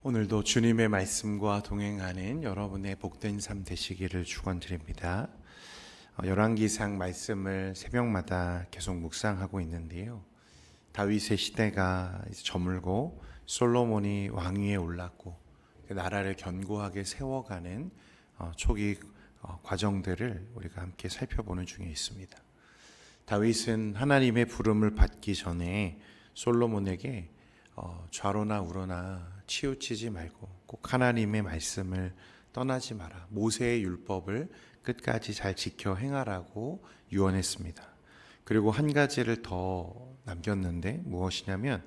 오늘도 주님의 말씀과 동행하는 여러분의 복된 삶 되시기를 축원드립니다. 열왕기상 말씀을 새벽마다 계속 묵상하고 있는데요. 다윗의 시대가 이제 저물고 솔로몬이 왕위에 올랐고 나라를 견고하게 세워가는 초기 과정들을 우리가 함께 살펴보는 중에 있습니다. 다윗은 하나님의 부름을 받기 전에 솔로몬에게 좌로나 우로나 치우치지 말고 꼭 하나님의 말씀을 떠나지 마라. 모세의 율법을 끝까지 잘 지켜 행하라고 유언했습니다. 그리고 한 가지를 더 남겼는데 무엇이냐면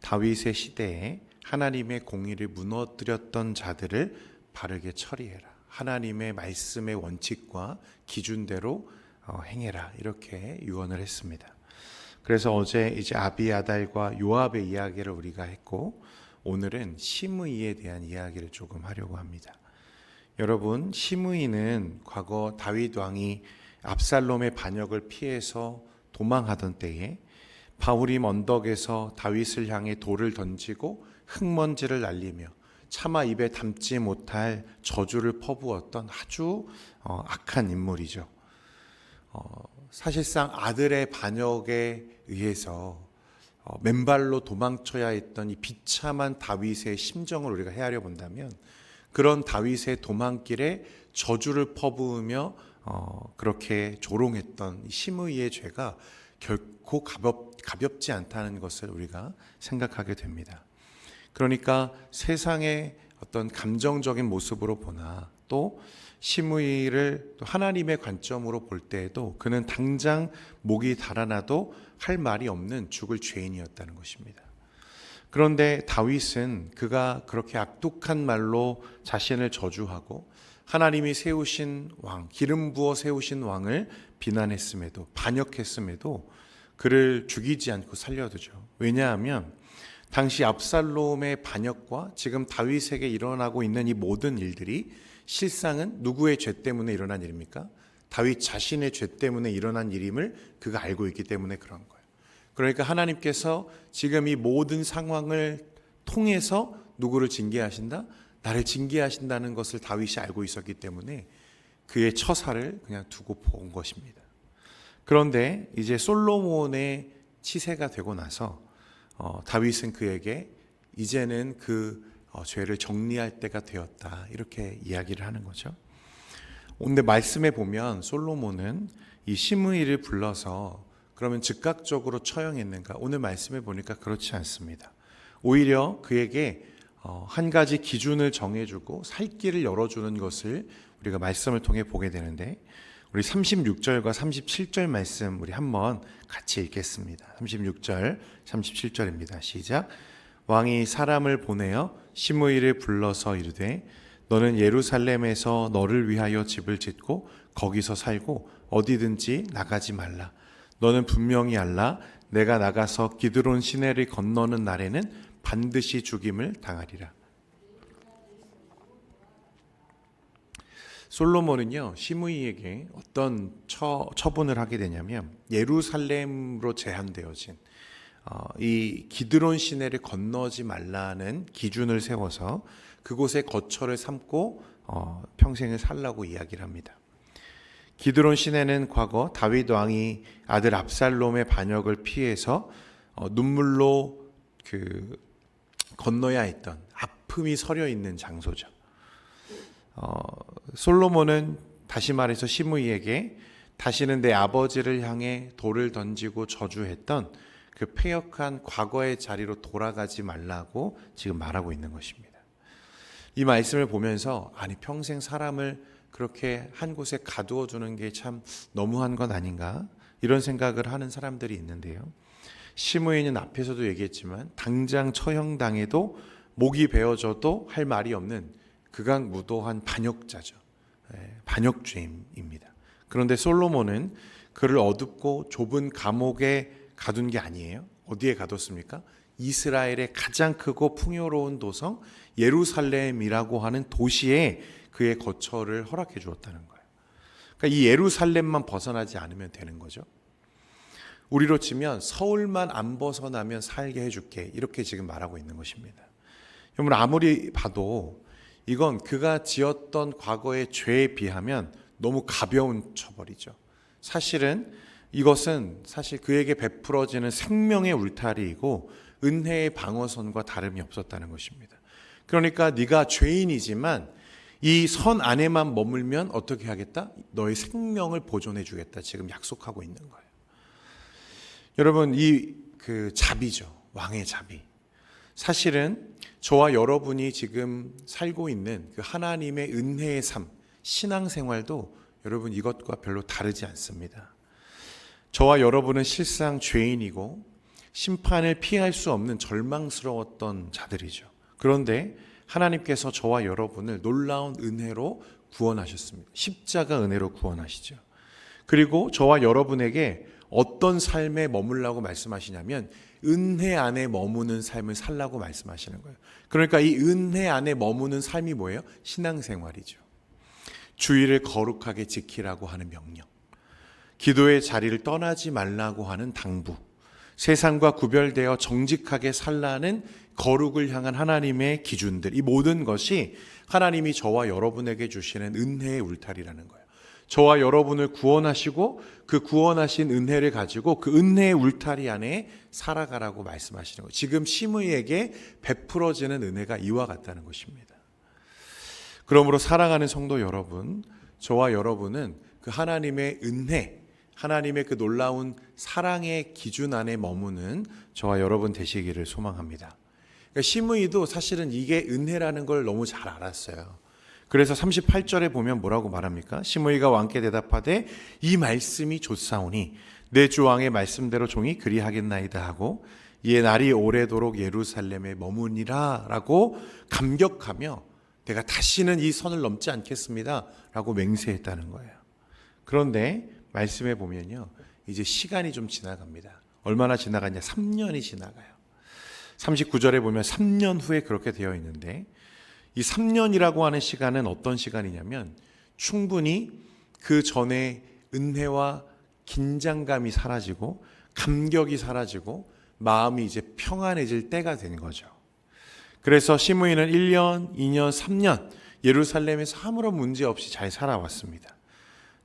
다윗의 시대에 하나님의 공의를 무너뜨렸던 자들을 바르게 처리해라. 하나님의 말씀의 원칙과 기준대로 행해라. 이렇게 유언을 했습니다. 그래서 어제 이제 아비아달과 요압의 이야기를 우리가 했고 오늘은 시므이에 대한 이야기를 조금 하려고 합니다. 여러분, 시므이는 과거 다윗 왕이 압살롬의 반역을 피해서 도망하던 때에 바후림 언덕에서 다윗을 향해 돌을 던지고 흙먼지를 날리며 차마 입에 담지 못할 저주를 퍼부었던 아주 악한 인물이죠. 사실상 아들의 반역에 의해서 맨발로 도망쳐야 했던 이 비참한 다윗의 심정을 우리가 헤아려 본다면 그런 다윗의 도망길에 저주를 퍼부으며 그렇게 조롱했던 시므이의 죄가 결코 가볍지 않다는 것을 우리가 생각하게 됩니다. 그러니까 세상의 어떤 감정적인 모습으로 보나 또 시므이를 또 하나님의 관점으로 볼 때에도 그는 당장 목이 달아나도 할 말이 없는 죽을 죄인이었다는 것입니다. 그런데 다윗은 그가 그렇게 악독한 말로 자신을 저주하고 하나님이 세우신 왕, 기름 부어 세우신 왕을 비난했음에도 반역했음에도 그를 죽이지 않고 살려두죠. 왜냐하면 당시 압살롬의 반역과 지금 다윗에게 일어나고 있는 이 모든 일들이 실상은 누구의 죄 때문에 일어난 일입니까? 다윗 자신의 죄 때문에 일어난 일임을 그가 알고 있기 때문에 그런 거예요. 그러니까 하나님께서 지금 이 모든 상황을 통해서 누구를 징계하신다? 나를 징계하신다는 것을 다윗이 알고 있었기 때문에 그의 처사를 그냥 두고 본 것입니다. 그런데 이제 솔로몬의 치세가 되고 나서 다윗은 그에게 이제는 그 죄를 정리할 때가 되었다 이렇게 이야기를 하는 거죠. 근데 말씀에 보면 솔로몬은 이 시므이를 불러서 그러면 즉각적으로 처형했는가? 오늘 말씀에 보니까 그렇지 않습니다. 오히려 그에게 한 가지 기준을 정해주고 살 길을 열어주는 것을 우리가 말씀을 통해 보게 되는데 우리 36절과 37절 말씀 우리 한번 같이 읽겠습니다. 36절, 37절입니다. 시작. 왕이 사람을 보내어 시므이를 불러서 이르되 너는 예루살렘에서 너를 위하여 집을 짓고 거기서 살고 어디든지 나가지 말라. 너는 분명히 알라. 내가 나가서 기드론 시내를 건너는 날에는 반드시 죽임을 당하리라. 솔로몬은요 시므이에게 어떤 처분을 하게 되냐면 예루살렘으로 제한되어진 이 기드론 시내를 건너지 말라는 기준을 세워서 그곳에 거처를 삼고 평생을 살라고 이야기를 합니다. 기드론 시내는 과거 다윗 왕이 아들 압살롬의 반역을 피해서 눈물로 건너야 했던 아픔이 서려 있는 장소죠. 솔로몬은 다시 말해서 시므이에게 다시는 내 아버지를 향해 돌을 던지고 저주했던 그 패역한 과거의 자리로 돌아가지 말라고 지금 말하고 있는 것입니다. 이 말씀을 보면서 아니 평생 사람을 그렇게 한 곳에 가두어 두는 게 참 너무한 것 아닌가 이런 생각을 하는 사람들이 있는데요. 시므이는 앞에서도 얘기했지만 당장 처형당해도 목이 베어져도 할 말이 없는 극악무도한 반역자죠. 반역죄입니다. 그런데 솔로몬은 그를 어둡고 좁은 감옥에 가둔 게 아니에요. 어디에 가뒀습니까? 이스라엘의 가장 크고 풍요로운 도성 예루살렘이라고 하는 도시에 그의 거처를 허락해 주었다는 거예요. 그러니까 이 예루살렘만 벗어나지 않으면 되는 거죠. 우리로 치면 서울만 안 벗어나면 살게 해줄게 이렇게 지금 말하고 있는 것입니다. 여러분 아무리 봐도 이건 그가 지었던 과거의 죄에 비하면 너무 가벼운 처벌이죠. 사실은 이것은 사실 그에게 베풀어지는 생명의 울타리이고 은혜의 방어선과 다름이 없었다는 것입니다. 그러니까 네가 죄인이지만 이 선 안에만 머물면 어떻게 하겠다? 너의 생명을 보존해 주겠다. 지금 약속하고 있는 거예요. 여러분 이 그 자비죠. 왕의 자비. 사실은 저와 여러분이 지금 살고 있는 그 하나님의 은혜의 삶, 신앙생활도 여러분 이것과 별로 다르지 않습니다. 저와 여러분은 실상 죄인이고 심판을 피할 수 없는 절망스러웠던 자들이죠. 그런데 하나님께서 저와 여러분을 놀라운 은혜로 구원하셨습니다. 십자가 은혜로 구원하시죠. 그리고 저와 여러분에게 어떤 삶에 머물라고 말씀하시냐면 은혜 안에 머무는 삶을 살라고 말씀하시는 거예요. 그러니까 이 은혜 안에 머무는 삶이 뭐예요? 신앙생활이죠. 주의를 거룩하게 지키라고 하는 명령, 기도의 자리를 떠나지 말라고 하는 당부, 세상과 구별되어 정직하게 살라는 거룩을 향한 하나님의 기준들, 이 모든 것이 하나님이 저와 여러분에게 주시는 은혜의 울타리라는 거예요. 저와 여러분을 구원하시고 그 구원하신 은혜를 가지고 그 은혜의 울타리 안에 살아가라고 말씀하시는 거예요. 지금 시므이에게 베풀어지는 은혜가 이와 같다는 것입니다. 그러므로 사랑하는 성도 여러분, 저와 여러분은 그 하나님의 은혜, 하나님의 그 놀라운 사랑의 기준 안에 머무는 저와 여러분 되시기를 소망합니다. 그러니까 시므이도 사실은 이게 은혜라는 걸 너무 잘 알았어요. 그래서 38절에 보면 뭐라고 말합니까? 시므이가 왕께 대답하되 이 말씀이 좋사오니 내 주 왕의 말씀대로 종이 그리하겠나이다 하고 이에 날이 오래도록 예루살렘에 머무니라 라고 감격하며 내가 다시는 이 선을 넘지 않겠습니다 라고 맹세했다는 거예요. 그런데 말씀에 보면요, 이제 시간이 좀 지나갑니다. 얼마나 지나갔냐? 3년이 지나가요. 39절에 보면 3년 후에 그렇게 되어 있는데 이 3년이라고 하는 시간은 어떤 시간이냐면 충분히 그 전에 은혜와 긴장감이 사라지고 감격이 사라지고 마음이 이제 평안해질 때가 된 거죠. 그래서 시므이는 1년, 2년, 3년 예루살렘에서 아무런 문제 없이 잘 살아왔습니다.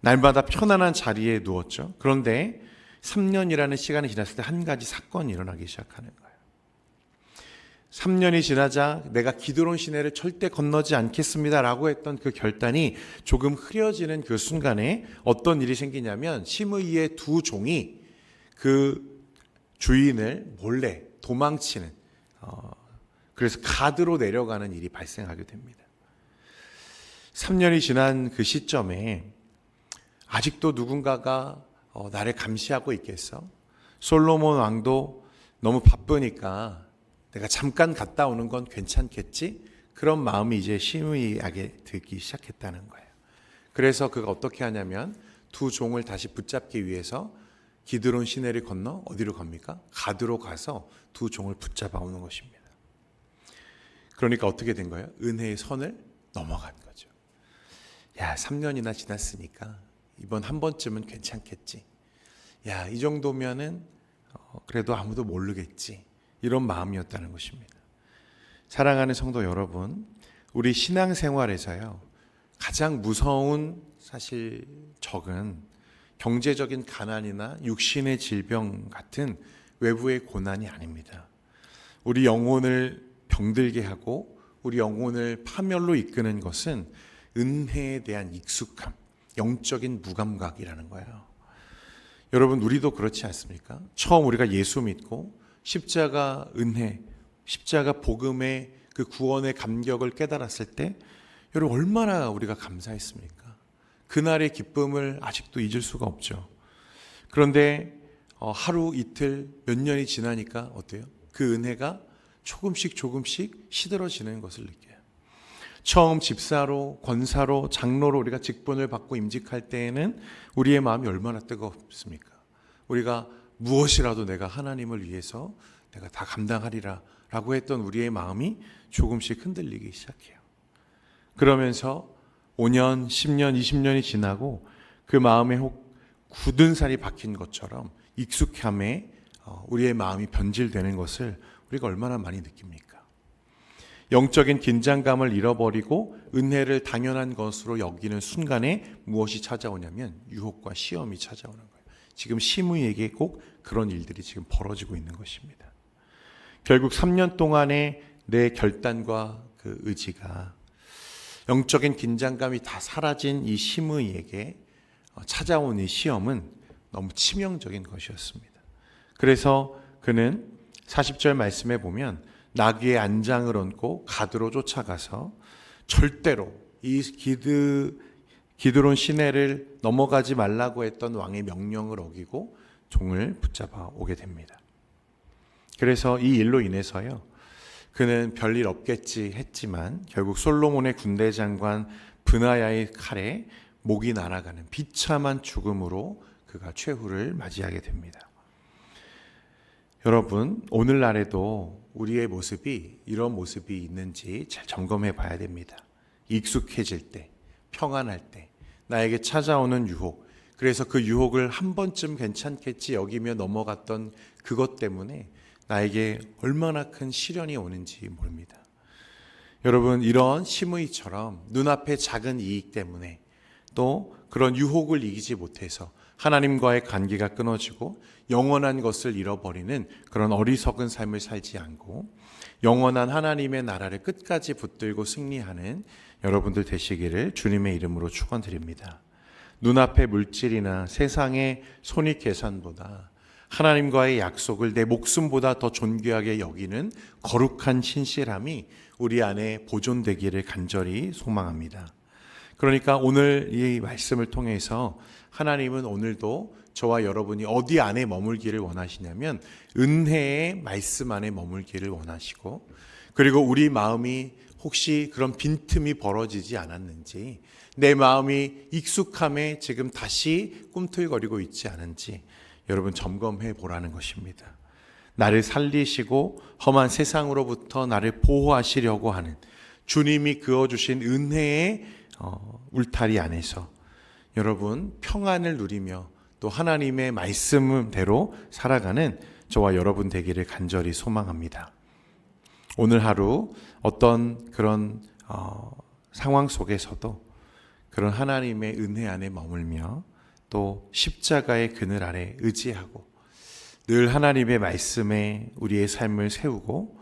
날마다 편안한 자리에 누웠죠. 그런데 3년이라는 시간이 지났을 때 한 가지 사건이 일어나기 시작하는 거예요. 3년이 지나자 내가 기드론 시내를 절대 건너지 않겠습니다 라고 했던 그 결단이 조금 흐려지는 그 순간에 어떤 일이 생기냐면 시므이의 두 종이 그 주인을 몰래 도망치는, 그래서 가드로 내려가는 일이 발생하게 됩니다. 3년이 지난 그 시점에 아직도 누군가가 나를 감시하고 있겠어? 솔로몬 왕도 너무 바쁘니까 내가 잠깐 갔다 오는 건 괜찮겠지? 그런 마음이 이제 시므이에게 들기 시작했다는 거예요. 그래서 그가 어떻게 하냐면 두 종을 다시 붙잡기 위해서 기드론 시내를 건너 어디로 갑니까? 가드로 가서 두 종을 붙잡아 오는 것입니다. 그러니까 어떻게 된 거예요? 은혜의 선을 넘어간 거죠. 야, 3년이나 지났으니까 이번 한 번쯤은 괜찮겠지. 야, 이 정도면은 그래도 아무도 모르겠지. 이런 마음이었다는 것입니다. 사랑하는 성도 여러분, 우리 신앙생활에서요, 가장 무서운 사실 적은 경제적인 가난이나 육신의 질병 같은 외부의 고난이 아닙니다. 우리 영혼을 병들게 하고 우리 영혼을 파멸로 이끄는 것은 은혜에 대한 익숙함, 영적인 무감각이라는 거예요. 여러분, 우리도 그렇지 않습니까? 처음 우리가 예수 믿고 십자가 은혜, 십자가 복음의 그 구원의 감격을 깨달았을 때 여러분 얼마나 우리가 감사했습니까? 그날의 기쁨을 아직도 잊을 수가 없죠. 그런데 하루 이틀 몇 년이 지나니까 어때요? 그 은혜가 조금씩 시들어지는 것을 느껴요. 처음 집사로, 권사로, 장로로 우리가 직분을 받고 임직할 때에는 우리의 마음이 얼마나 뜨겁습니까? 우리가 무엇이라도 내가 하나님을 위해서 내가 다 감당하리라 라고 했던 우리의 마음이 조금씩 흔들리기 시작해요. 그러면서 5년, 10년, 20년이 지나고 그 마음에 혹 굳은 살이 박힌 것처럼 익숙함에 우리의 마음이 변질되는 것을 우리가 얼마나 많이 느낍니까? 영적인 긴장감을 잃어버리고 은혜를 당연한 것으로 여기는 순간에 무엇이 찾아오냐면 유혹과 시험이 찾아오는 거예요. 지금 시므이에게 꼭 그런 일들이 지금 벌어지고 있는 것입니다. 결국 3년 동안의 내 결단과 그 의지가 영적인 긴장감이 다 사라진 이 시므이에게 찾아온 이 시험은 너무 치명적인 것이었습니다. 그래서 그는 40절 말씀에 보면 나귀의 안장을 얹고 가드로 쫓아가서 절대로 이 기드론 시내를 넘어가지 말라고 했던 왕의 명령을 어기고 종을 붙잡아 오게 됩니다. 그래서 이 일로 인해서요, 그는 별일 없겠지 했지만 결국 솔로몬의 군대 장관 브나야의 칼에 목이 날아가는 비참한 죽음으로 그가 최후를 맞이하게 됩니다. 여러분, 오늘날에도 우리의 모습이 이런 모습이 있는지 잘 점검해 봐야 됩니다. 익숙해질 때, 평안할 때, 나에게 찾아오는 유혹, 그래서 그 유혹을 한 번쯤 괜찮겠지 여기며 넘어갔던 그것 때문에 나에게 얼마나 큰 시련이 오는지 모릅니다. 여러분, 이런 시므이처럼 눈앞의 작은 이익 때문에 또 그런 유혹을 이기지 못해서 하나님과의 관계가 끊어지고 영원한 것을 잃어버리는 그런 어리석은 삶을 살지 않고 영원한 하나님의 나라를 끝까지 붙들고 승리하는 여러분들 되시기를 주님의 이름으로 축원드립니다. 눈앞의 물질이나 세상의 손익계산보다 하나님과의 약속을 내 목숨보다 더 존귀하게 여기는 거룩한 신실함이 우리 안에 보존되기를 간절히 소망합니다. 그러니까 오늘 이 말씀을 통해서 하나님은 오늘도 저와 여러분이 어디 안에 머물기를 원하시냐면 은혜의 말씀 안에 머물기를 원하시고, 그리고 우리 마음이 혹시 그런 빈틈이 벌어지지 않았는지, 내 마음이 익숙함에 지금 다시 꿈틀거리고 있지 않은지 여러분 점검해 보라는 것입니다. 나를 살리시고 험한 세상으로부터 나를 보호하시려고 하는 주님이 그어주신 은혜의 울타리 안에서 여러분 평안을 누리며 또 하나님의 말씀대로 살아가는 저와 여러분 되기를 간절히 소망합니다. 오늘 하루 어떤 그런 상황 속에서도 그런 하나님의 은혜 안에 머물며 또 십자가의 그늘 아래 의지하고 늘 하나님의 말씀에 우리의 삶을 세우고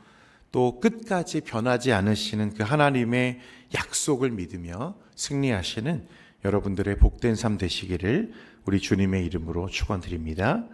또 끝까지 변하지 않으시는 그 하나님의 약속을 믿으며 승리하시는 여러분들의 복된 삶 되시기를 우리 주님의 이름으로 축원드립니다.